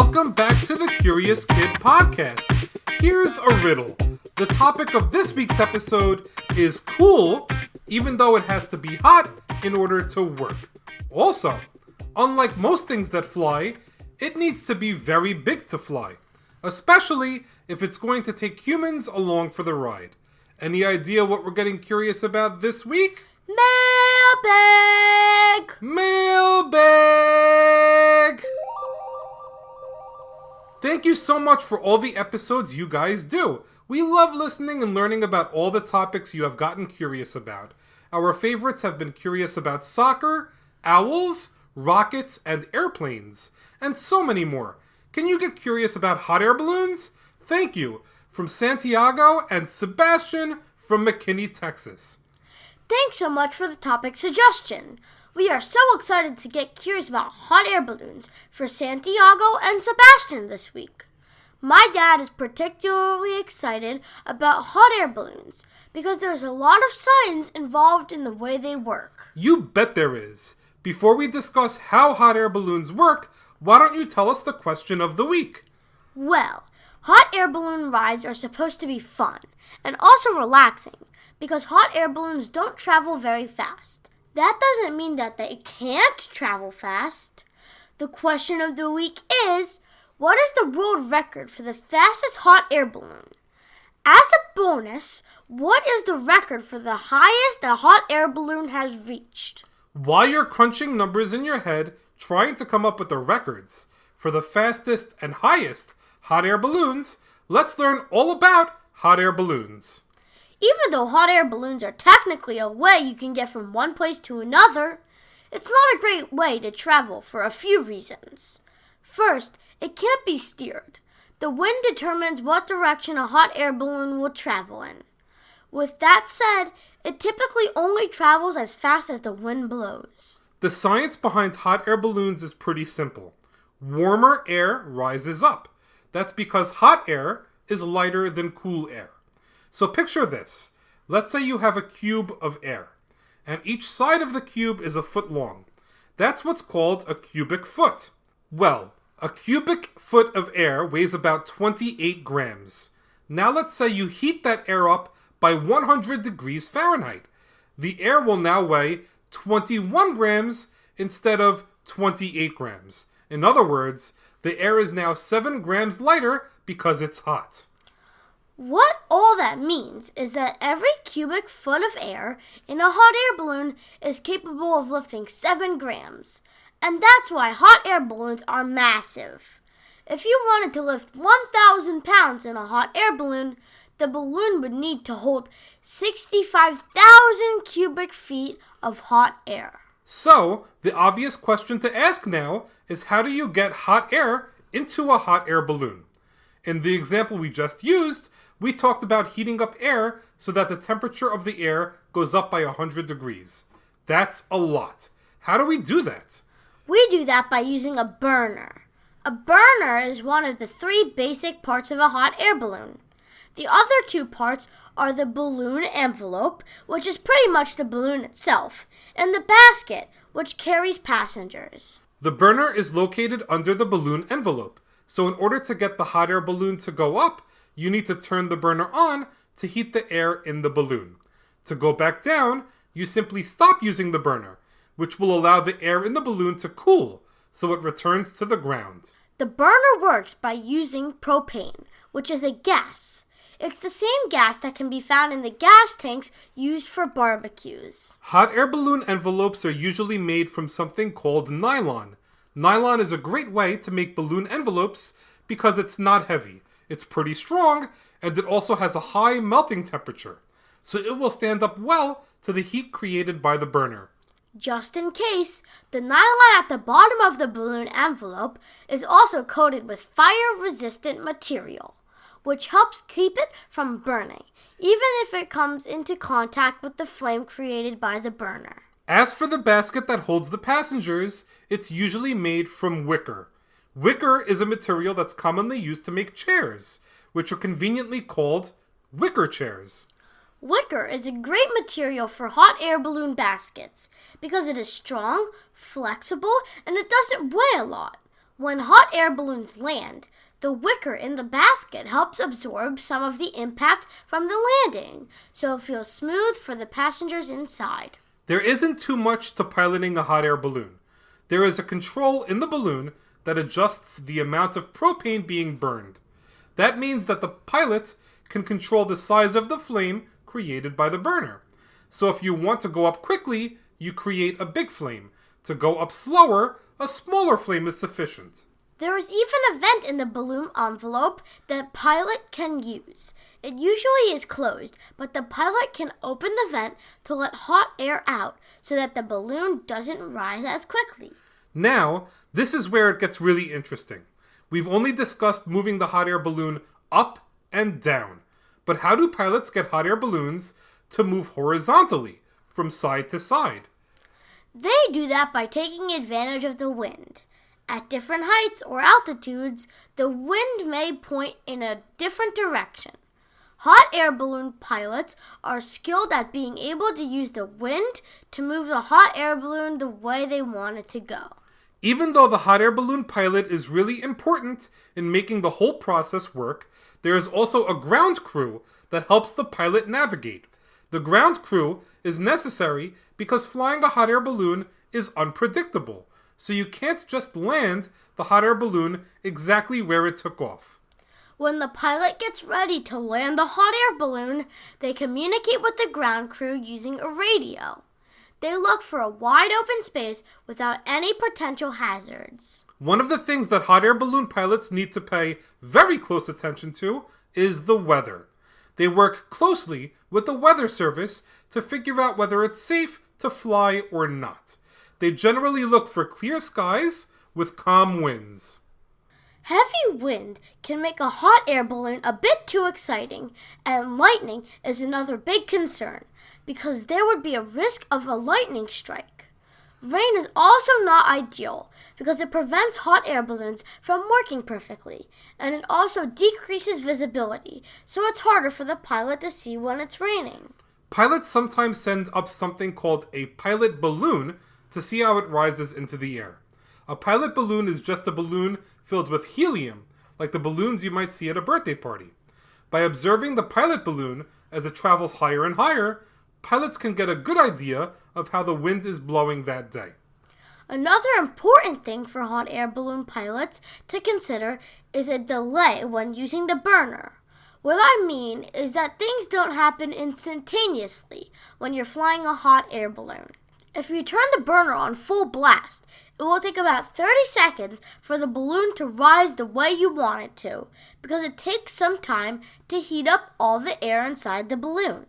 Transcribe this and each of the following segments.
Welcome back to the Curious Kid podcast. Here's a riddle. The topic of this week's episode is cool, even though it has to be hot in order to work. Also, unlike most things that fly, it needs to be very big to fly, especially if it's going to take humans along for the ride. Any idea what we're getting curious about this week? Mailbag! Mailbag! Thank you so much for all the episodes you guys do. We love listening and learning about all the topics you have gotten curious about. Our favorites have been curious about soccer, owls, rockets, and airplanes, and so many more. Can you get curious about hot air balloons? Thank you. From Santiago and Sebastian from Mckinney, Texas. Thanks so much for the topic suggestion. We are so excited to get curious about hot air balloons for Santiago and Sebastian this week. My dad is particularly excited about hot air balloons because there's a lot of science involved in the way they work. You bet there is. Before we discuss how hot air balloons work, why don't you tell us the question of the week? Well, hot air balloon rides are supposed to be fun and also relaxing because hot air balloons don't travel very fast. That doesn't mean that they can't travel fast. The question of the week is, what is the world record for the fastest hot air balloon? As a bonus, what is the record for the highest a hot air balloon has reached? While you're crunching numbers in your head, trying to come up with the records for the fastest and highest hot air balloons, let's learn all about hot air balloons. Even though hot air balloons are technically a way you can get from one place to another, it's not a great way to travel for a few reasons. First, it can't be steered. The wind determines what direction a hot air balloon will travel in. With that said, it typically only travels as fast as the wind blows. The science behind hot air balloons is pretty simple. Warmer air rises up. That's because hot air is lighter than cool air. So picture this. Let's say you have a cube of air, and each side of the cube is a foot long. That's what's called a cubic foot. Well, a cubic foot of air weighs about 28 grams. Now let's say you heat that air up by 100 degrees Fahrenheit. The air will now weigh 21 grams instead of 28 grams. In other words, the air is now 7 grams lighter because it's hot. What all that means is that every cubic foot of air in a hot air balloon is capable of lifting 7 grams. And that's why hot air balloons are massive. If you wanted to lift 1,000 pounds in a hot air balloon, the balloon would need to hold 65,000 cubic feet of hot air. So, the obvious question to ask now is, how do you get hot air into a hot air balloon? In the example we just used, we talked about heating up air so that the temperature of the air goes up by 100 degrees. That's a lot. How do we do that? We do that by using a burner. A burner is one of the 3 basic parts of a hot air balloon. The other 2 parts are the balloon envelope, which is pretty much the balloon itself, and the basket, which carries passengers. The burner is located under the balloon envelope. So in order to get the hot air balloon to go up, you need to turn the burner on to heat the air in the balloon. To go back down, you simply stop using the burner, which will allow the air in the balloon to cool, so it returns to the ground. The burner works by using propane, which is a gas. It's the same gas that can be found in the gas tanks used for barbecues. Hot air balloon envelopes are usually made from something called nylon. Nylon is a great way to make balloon envelopes because it's not heavy. It's pretty strong, and it also has a high melting temperature, so it will stand up well to the heat created by the burner. Just in case, the nylon at the bottom of the balloon envelope is also coated with fire-resistant material, which helps keep it from burning, even if it comes into contact with the flame created by the burner. As for the basket that holds the passengers, it's usually made from wicker. Wicker is a material that's commonly used to make chairs, which are conveniently called wicker chairs. Wicker is a great material for hot air balloon baskets because it is strong, flexible, and it doesn't weigh a lot. When hot air balloons land, the wicker in the basket helps absorb some of the impact from the landing, so it feels smooth for the passengers inside. There isn't too much to piloting a hot air balloon. There is a control in the balloon that adjusts the amount of propane being burned. That means that the pilot can control the size of the flame created by the burner. So if you want to go up quickly, you create a big flame. To go up slower, a smaller flame is sufficient. There is even a vent in the balloon envelope that pilot can use. It usually is closed, but the pilot can open the vent to let hot air out so that the balloon doesn't rise as quickly. Now, this is where it gets really interesting. We've only discussed moving the hot air balloon up and down. But how do pilots get hot air balloons to move horizontally, from side to side? They do that by taking advantage of the wind. At different heights or altitudes, the wind may point in a different direction. Hot air balloon pilots are skilled at being able to use the wind to move the hot air balloon the way they want it to go. Even though the hot air balloon pilot is really important in making the whole process work, there is also a ground crew that helps the pilot navigate. The ground crew is necessary because flying a hot air balloon is unpredictable, so you can't just land the hot air balloon exactly where it took off. When the pilot gets ready to land the hot air balloon, they communicate with the ground crew using a radio. They look for a wide open space without any potential hazards. One of the things that hot air balloon pilots need to pay very close attention to is the weather. They work closely with the weather service to figure out whether it's safe to fly or not. They generally look for clear skies with calm winds. Heavy wind can make a hot air balloon a bit too exciting, and lightning is another big concern, because there would be a risk of a lightning strike. Rain is also not ideal because it prevents hot air balloons from working perfectly, and it also decreases visibility, so it's harder for the pilot to see when it's raining. Pilots sometimes send up something called a pilot balloon to see how it rises into the air. A pilot balloon is just a balloon filled with helium, like the balloons you might see at a birthday party. By observing the pilot balloon as it travels higher and higher, pilots can get a good idea of how the wind is blowing that day. Another important thing for hot air balloon pilots to consider is a delay when using the burner. What I mean is that things don't happen instantaneously when you're flying a hot air balloon. If you turn the burner on full blast, it will take about 30 seconds for the balloon to rise the way you want it to, because it takes some time to heat up all the air inside the balloon.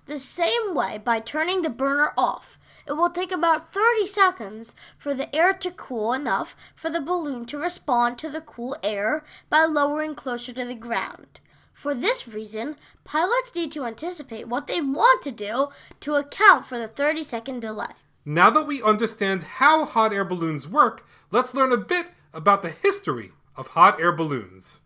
The same way, by turning the burner off, it will take about 30 seconds for the air to cool enough for the balloon to respond to the cool air by lowering closer to the ground. For this reason, pilots need to anticipate what they want to do to account for the 30-second delay. Now that we understand how hot air balloons work, let's learn a bit about the history of hot air balloons.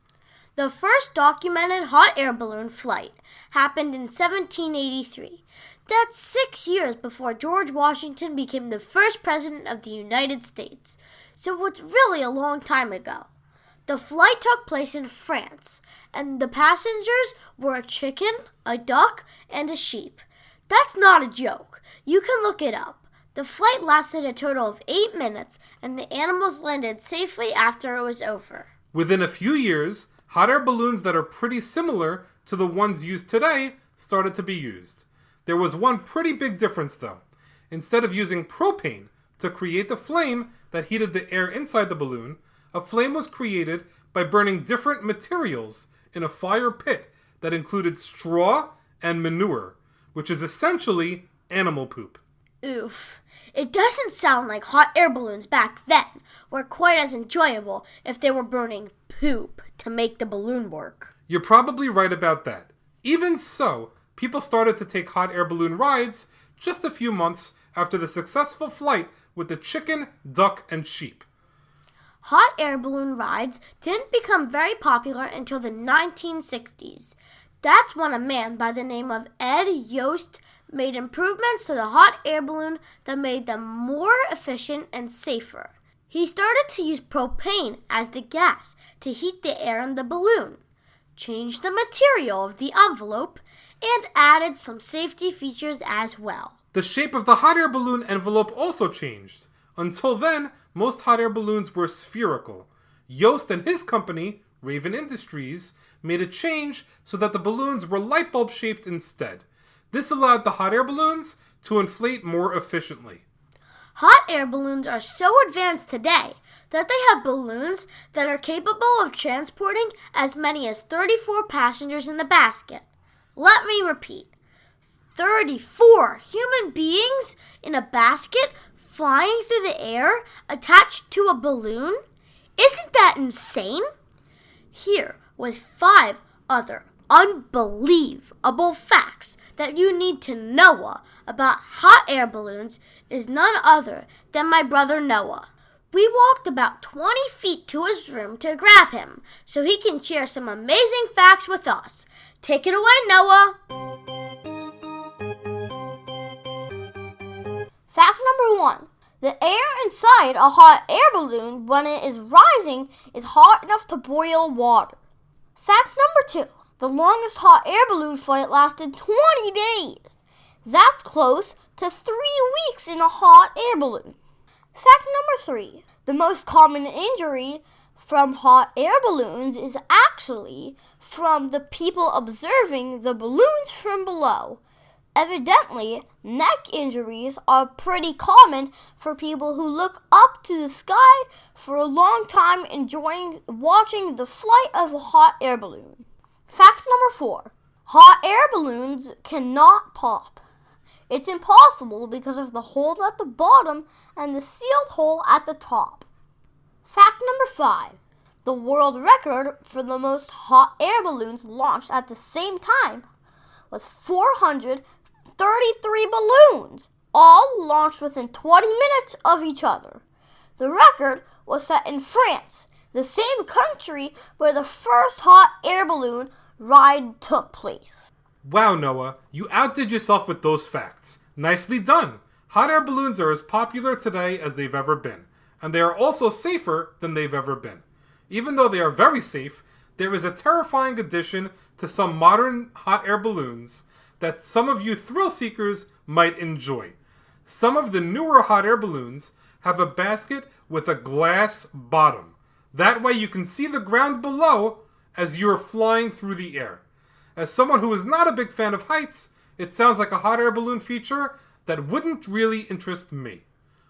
The first documented hot air balloon flight happened in 1783. That's 6 years before George Washington became the first president of the United States, so it's really a long time ago. The flight took place in France, and the passengers were a chicken, a duck, and a sheep. That's not a joke. You can look it up. The flight lasted a total of 8 minutes, and the animals landed safely after it was over. Within a few years, hot air balloons that are pretty similar to the ones used today started to be used. There was one pretty big difference though. Instead of using propane to create the flame that heated the air inside the balloon, a flame was created by burning different materials in a fire pit that included straw and manure, which is essentially animal poop. Oof. It doesn't sound like hot air balloons back then were quite as enjoyable if they were burning poop to make the balloon work. You're probably right about that. Even so, people started to take hot air balloon rides just a few months after the successful flight with the chicken, duck, and sheep. Hot air balloon rides didn't become very popular until the 1960s. That's when a man by the name of Ed Yost made improvements to the hot air balloon that made them more efficient and safer. He started to use propane as the gas to heat the air in the balloon, changed the material of the envelope, and added some safety features as well. The shape of the hot air balloon envelope also changed. Until then, most hot air balloons were spherical. Yost and his company, Raven Industries, made a change so that the balloons were light bulb shaped instead. This allowed the hot air balloons to inflate more efficiently. Hot air balloons are so advanced today that they have balloons that are capable of transporting as many as 34 passengers in the basket. Let me repeat. 34 human beings in a basket flying through the air attached to a balloon? Isn't that insane? Here, with 5 other unbelievable facts that you need to know about hot air balloons, is none other than my brother Noah. We walked about 20 feet to his room to grab him so he can share some amazing facts with us. Take it away, Noah! Fact number 1. The air inside a hot air balloon when it is rising is hot enough to boil water. Fact number 2. The longest hot air balloon flight lasted 20 days. That's close to 3 weeks in a hot air balloon. Fact number 3. The most common injury from hot air balloons is actually from the people observing the balloons from below. Evidently, neck injuries are pretty common for people who look up to the sky for a long time enjoying watching the flight of a hot air balloon. Fact number 4. Hot air balloons cannot pop. It's impossible because of the hole at the bottom and the sealed hole at the top. Fact number 5. The world record for the most hot air balloons launched at the same time was 433 balloons, all launched within 20 minutes of each other. The record was set in France, the same country where the first hot air balloon ride took place. Wow, Noah, you outdid yourself with those facts. Nicely done. Hot air balloons are as popular today as they've ever been, and they are also safer than they've ever been. Even though they are very safe, there is a terrifying addition to some modern hot air balloons that some of you thrill seekers might enjoy. Some of the newer hot air balloons have a basket with a glass bottom. That way you can see the ground below as you're flying through the air. As someone who is not a big fan of heights, it sounds like a hot air balloon feature that wouldn't really interest me.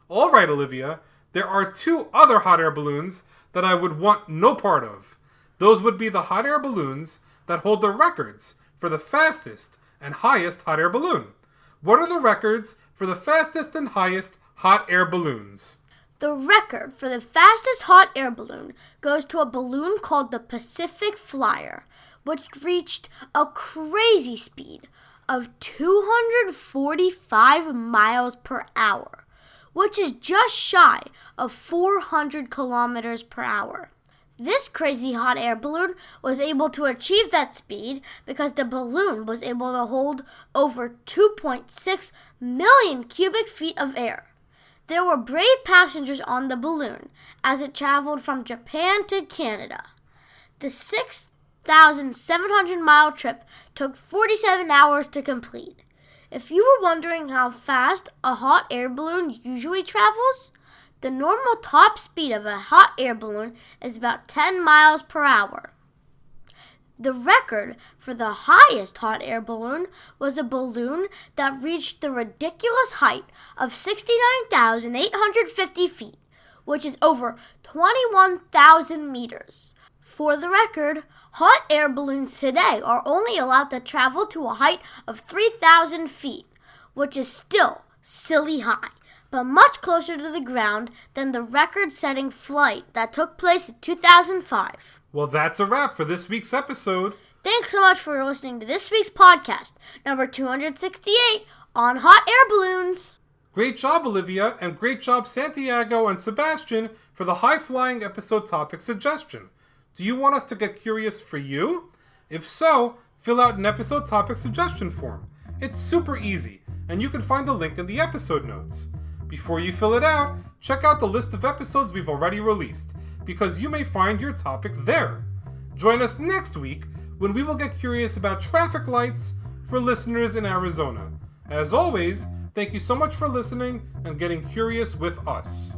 Alright, Olivia, there are 2 other hot air balloons that I would want no part of. Those would be the hot air balloons that hold the records for the fastest and highest hot air balloon. What are the records for the fastest and highest hot air balloons? The record for the fastest hot air balloon goes to a balloon called the Pacific Flyer, which reached a crazy speed of 245 miles per hour, which is just shy of 400 kilometers per hour. This crazy hot air balloon was able to achieve that speed because the balloon was able to hold over 2.6 million cubic feet of air. There were brave passengers on the balloon as it traveled from Japan to Canada. The 6,700-mile trip took 47 hours to complete. If you were wondering how fast a hot air balloon usually travels, the normal top speed of a hot air balloon is about 10 miles per hour. The record for the highest hot air balloon was a balloon that reached the ridiculous height of 69,850 feet, which is over 21,000 meters. For the record, hot air balloons today are only allowed to travel to a height of 3,000 feet, which is still silly high, but much closer to the ground than the record-setting flight that took place in 2005. Well, that's a wrap for this week's episode. Thanks so much for listening to this week's podcast, number 268, on hot air balloons. Great job, Olivia, and great job, Santiago and Sebastian, for the high-flying episode topic suggestion. Do you want us to get curious for you? If so, fill out an episode topic suggestion form. It's super easy, and you can find the link in the episode notes. Before you fill it out, check out the list of episodes we've already released, because you may find your topic there. Join us next week when we will get curious about traffic lights for listeners in Arizona. As always, thank you so much for listening and getting curious with us.